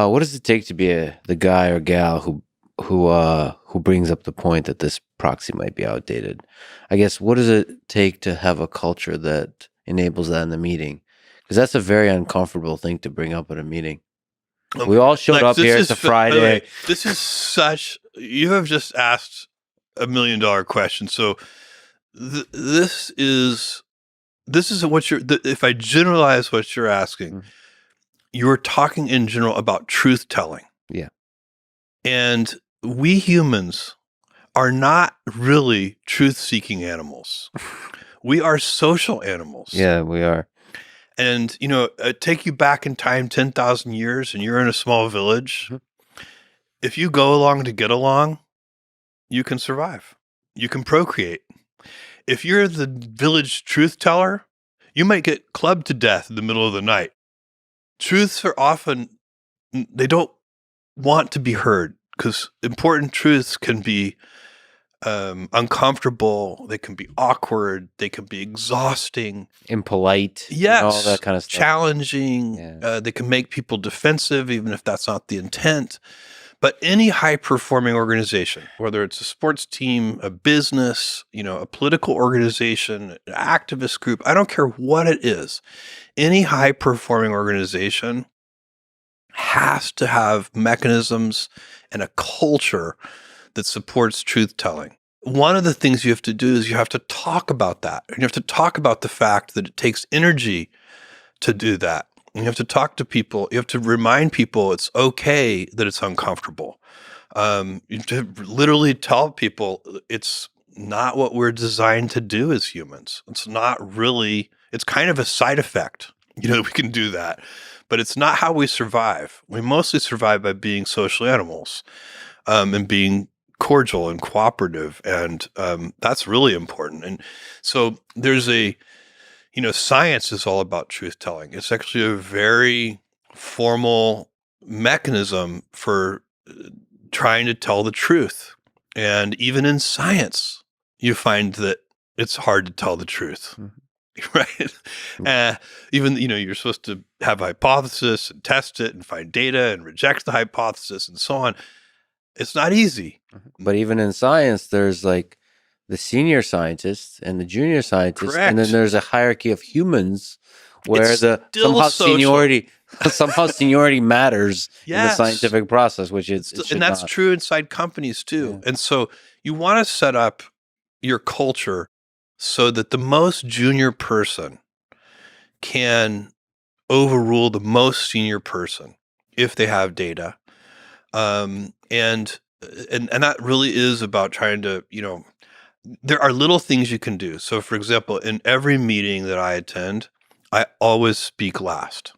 what does it take to be the guy or gal who brings up the point that this proxy might be outdated? I guess what does it take to have a culture that enables that in the meeting? Because that's a very uncomfortable thing to bring up at a meeting. We all showed Lex, up here. It's a by the way, Friday. this is you have just asked $1 million question. So this is what if I generalize what you're asking, you're talking in general about truth telling. Yeah. And we humans are not really truth seeking animals. We are social animals. Yeah, we are. And, take you back in time 10,000 years and you're in a small village. If you go along to get along, you can survive. You can procreate. If you're the village truth teller, you might get clubbed to death in the middle of the night. Truths are often, they don't want to be heard because important truths can be uncomfortable. They can be awkward. They can be exhausting. Impolite. Yes. All that kind of stuff. Challenging. Yeah. They can make people defensive, even if that's not the intent. But any high-performing organization, whether it's a sports team, a business, a political organization, an activist group, I don't care what it is, any high-performing organization has to have mechanisms and a culture that supports truth-telling. One of the things you have to do is you have to talk about that. And you have to talk about the fact that it takes energy to do that. You have to talk to people. You have to remind people it's okay that it's uncomfortable. You have to literally tell people it's not what we're designed to do as humans. It's not really, it's kind of a side effect. We can do that, but it's not how we survive. We mostly survive by being social animals and being cordial and cooperative. And that's really important. And so there's science is all about truth telling. It's actually a very formal mechanism for trying to tell the truth. And even in science, you find that it's hard to tell the truth, right? Even, you're supposed to have a hypothesis and test it and find data and reject the hypothesis and so on. It's not easy. But even in science, there's like the senior scientists and the junior scientists, Correct. And then there's a hierarchy of humans where It's still somehow seniority matters in the Yes. scientific process, which it should And that's not. true inside companies too. Yeah. And so you want to set up your culture so that the most junior person can overrule the most senior person if they have data. And that really is about trying to, there are little things you can do. So for example, in every meeting that I attend, I always speak last.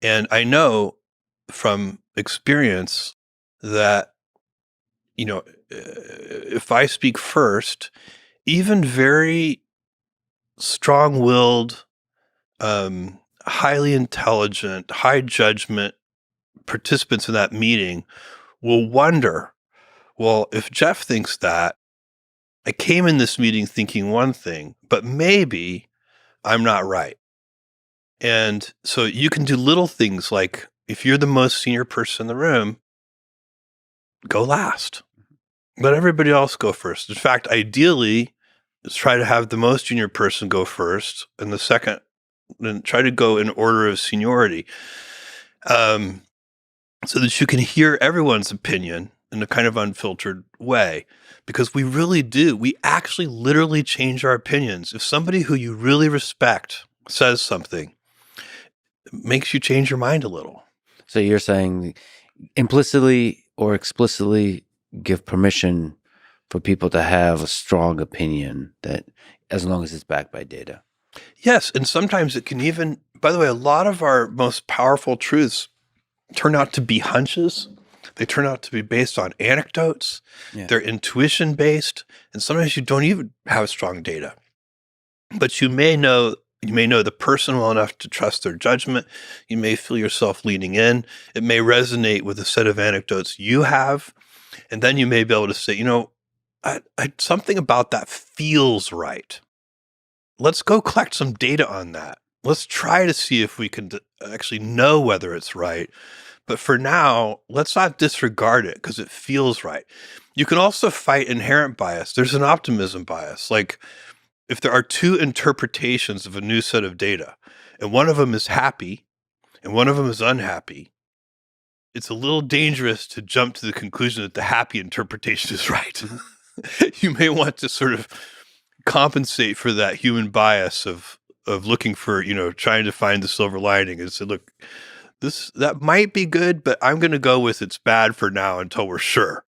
And I know from experience that, if I speak first, even very strong-willed, highly intelligent, high judgment participants in that meeting will wonder, well, if Jeff thinks that, I came in this meeting thinking one thing, but maybe I'm not right. And so you can do little things like, if you're the most senior person in the room, go last. Let everybody else go first. In fact, ideally, let's try to have the most junior person go first, and the second, then try to go in order of seniority, so that you can hear everyone's opinion in a kind of unfiltered way. Because we really do. We actually literally change our opinions. If somebody who you really respect says something, it makes you change your mind a little. So you're saying implicitly or explicitly give permission for people to have a strong opinion, that as long as it's backed by data. Yes, and sometimes it can even, by the way, a lot of our most powerful truths turn out to be hunches. They turn out to be based on anecdotes. Yeah. They're intuition based, and sometimes you don't even have strong data. But you may know the person well enough to trust their judgment. You may feel yourself leaning in. It may resonate with a set of anecdotes you have, and then you may be able to say, something about that feels right. Let's go collect some data on that. let's try to see if we can actually know whether it's right. But for now, let's not disregard it because it feels right. You can also fight inherent bias. There's an optimism bias. Like if there are two interpretations of a new set of data, and one of them is happy and one of them is unhappy, it's a little dangerous to jump to the conclusion that the happy interpretation is right. You may want to sort of compensate for that human bias of looking for, trying to find the silver lining and say, look, that might be good, but I'm going to go with it's bad for now until we're sure.